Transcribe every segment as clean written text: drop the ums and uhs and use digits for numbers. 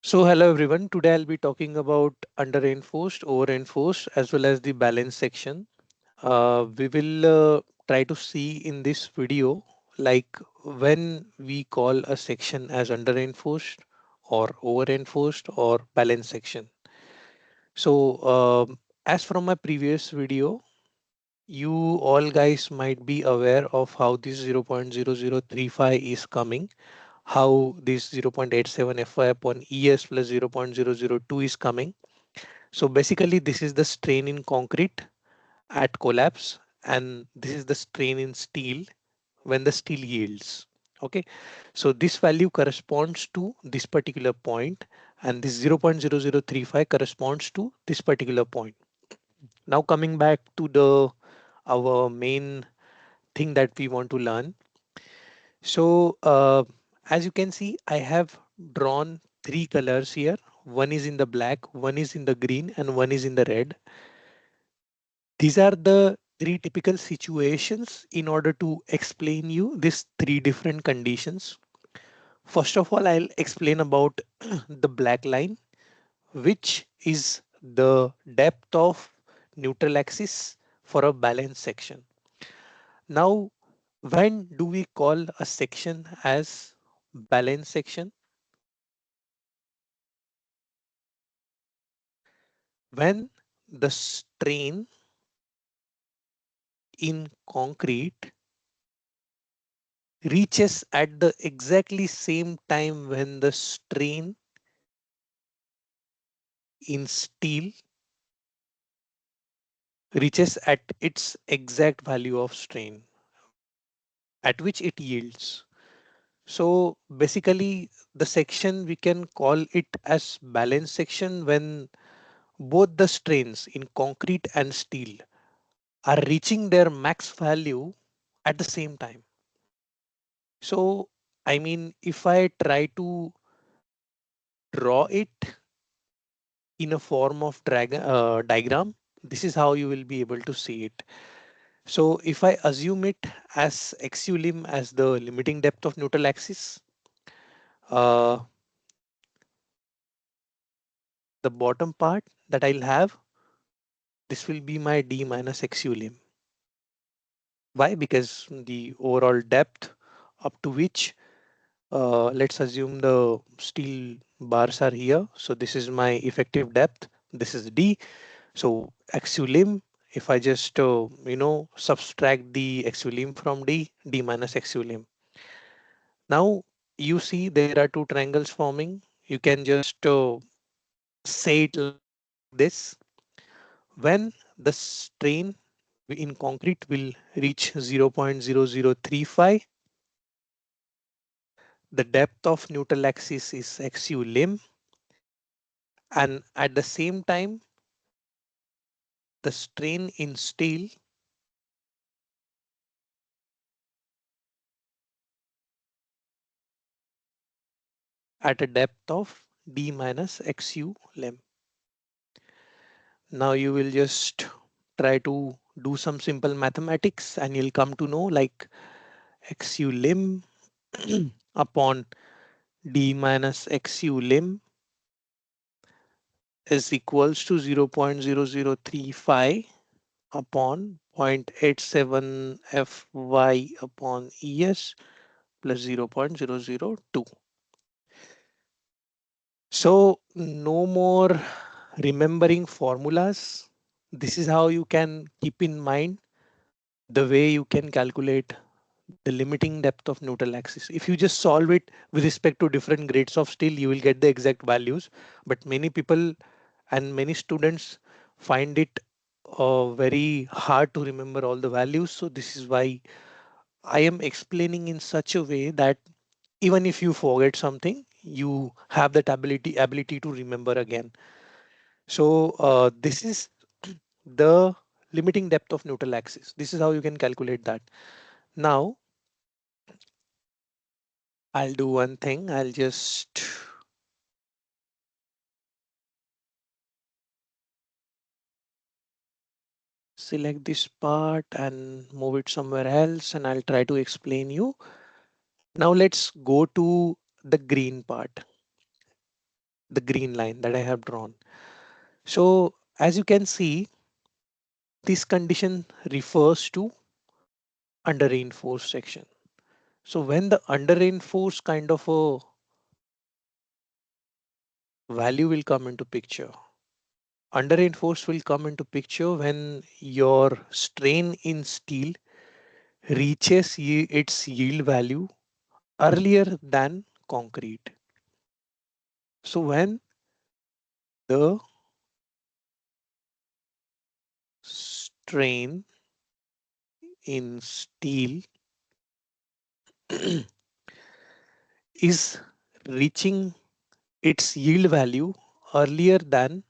So hello everyone, today I'll be talking about under reinforced, over reinforced as well as the balance section. We will try to see in this video like when we call a section as under reinforced or over reinforced or balance section. So as from my previous video, you all guys might be aware of how this 0.0035 is coming, how this 0.87 Fy upon ES plus 0.002 is coming. So basically this is the strain in concrete at collapse and this is the strain in steel when the steel yields. Okay, so this value corresponds to this particular point and this 0.0035 corresponds to this particular point. Now coming back to the our main thing that we want to learn. So as you can see, I have drawn three colors here. One is in the black, one is in the green, and one is in the red. These are the three typical situations in order to explain you these three different conditions. First of all, I'll explain about the black line, which is the depth of neutral axis for a balance section. Now, when do we call a section as balance section? When the strain in concrete reaches at the exactly same time when the strain in steel reaches at its exact value of strain at which it yields. So basically the section we can call it as balance section when both the strains in concrete and steel are reaching their max value at the same time. So I mean, if I try to draw it in a form of diagram, this is how you will be able to see it. So if I assume it as XU lim as the limiting depth of neutral axis, uh, the bottom part that I'll have, this will be my D minus XU lim. Why? Because the overall depth up to which, let's assume the steel bars are here. So this is my effective depth. This is D. So exulim, if I just subtract the exulim from D minus exulim. Now you see there are two triangles forming. You can just say it like this. When the strain in concrete will reach 0.0035, the depth of neutral axis is exulim, and at the same time, the strain in steel at a depth of D minus XU lim. Now you will just try to do some simple mathematics and you'll come to know like XU lim upon D minus XU lim is equals to 0.0035 upon 0.87 Fy upon ES plus 0.002. So no more remembering formulas. This is how you can keep in mind the way you can calculate the limiting depth of neutral axis. If you just solve it with respect to different grades of steel, you will get the exact values. But many people and many students find it very hard to remember all the values. So this is why I am explaining in such a way that even if you forget something, you have that ability to remember again. So this is the limiting depth of neutral axis. This is how you can calculate that. Now I'll do one thing. I'll just select this part and move it somewhere else and I'll try to explain you. Now let's go to the green part. the green line that I have drawn. So as you can see, this condition refers to under reinforced section. So when the under reinforced kind of a value will come into picture, under reinforced will come into picture when your strain in steel reaches its yield value earlier than concrete. So when the strain in steel is reaching its yield value earlier than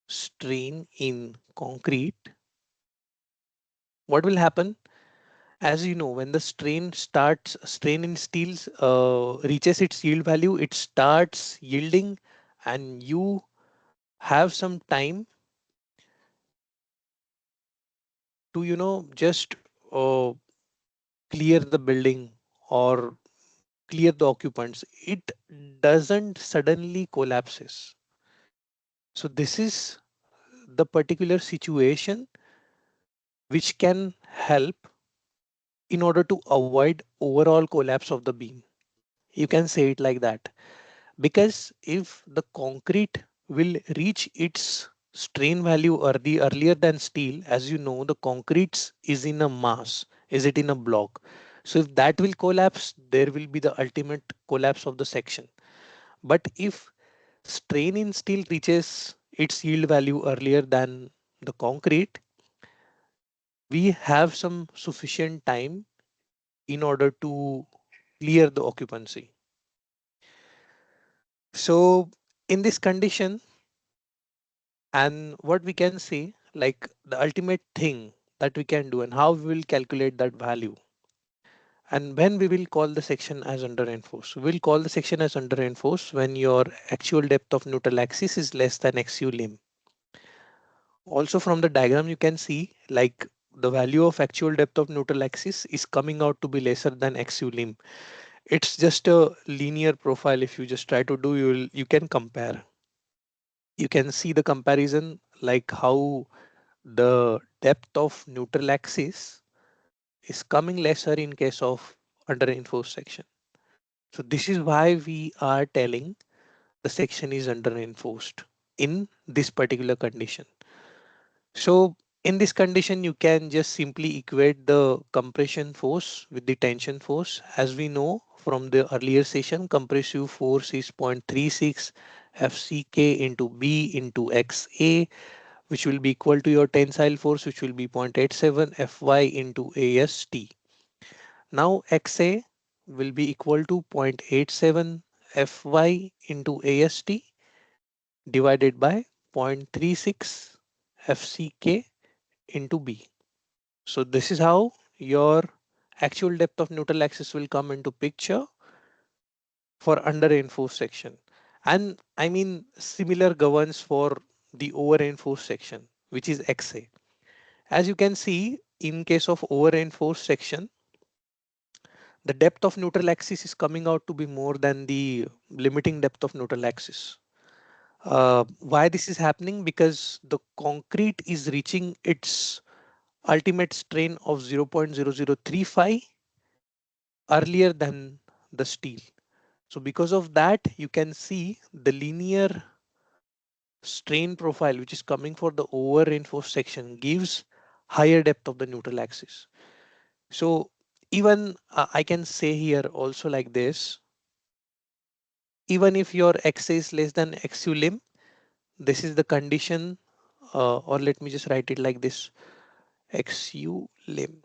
strain in concrete, what will happen? As you know, when the strain in steels reaches its yield value, it starts yielding, and you have some time to, just uh, clear the building or clear the occupants. It doesn't suddenly collapses. So this is the particular situation which can help in order to avoid overall collapse of the beam. You can say it like that. Because if the concrete will reach its strain value earlier than steel, as you know, the concrete is in a mass, is it in a block? So if that will collapse, there will be the ultimate collapse of the section. But if strain in steel reaches its yield value earlier than the concrete, we have some sufficient time in order to clear the occupancy. So in this condition, and what we can say, like the ultimate thing that we can do and how we will calculate that value, and when we will call the section as under reinforced. We will call the section as under reinforced when your actual depth of neutral axis is less than XU lim. Also from the diagram you can see like the value of actual depth of neutral axis is coming out to be lesser than XU lim. It's just a linear profile. If you just try to do, you can compare. You can see the comparison like how the depth of neutral axis is coming lesser in case of under reinforced section. So this is why we are telling the section is under reinforced in this particular condition. So in this condition, you can just simply equate the compression force with the tension force. As we know from the earlier session, compressive force is 0.36 FCK into B into XA, which will be equal to your tensile force, which will be 0.87 Fy into AST. Now XA will be equal to 0.87 Fy into AST divided by 0.36 FCK into B. So this is how your actual depth of neutral axis will come into picture for under reinforced section. And I mean similar governs for the over reinforced section, which is XA. As you can see, in case of over reinforced section, the depth of neutral axis is coming out to be more than the limiting depth of neutral axis. Why this is happening? Because the concrete is reaching its ultimate strain of 0.0035 earlier than the steel. So because of that, you can see the linear strain profile which is coming for the over reinforced section gives higher depth of the neutral axis. So even I can say here also like this, even if your X is less than XU lim, this is the condition, or let me just write it like this, XU lim.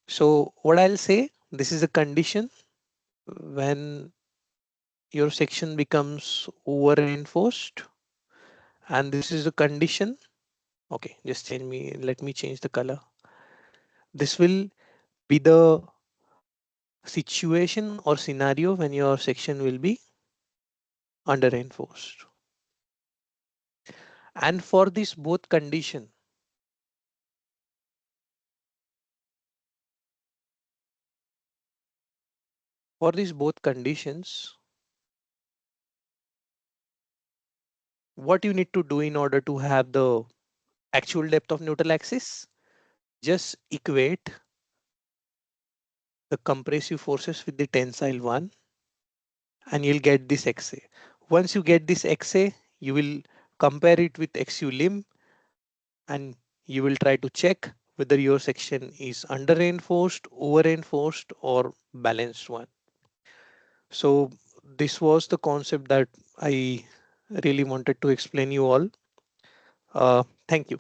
So what I'll say, this is a condition when your section becomes over reinforced, and this is a condition. Okay, just let me change the color. This will be the situation or scenario when your section will be under reinforced. And for this both condition, for these both conditions, What you need to do in order to have the actual depth of neutral axis, just equate the compressive forces with the tensile one, and you'll get this XA. Once you get this XA, you will compare it with XU limb, and you will try to check whether your section is under reinforced, over reinforced, or balanced one. So this was the concept that I really wanted to explain you all. Thank you.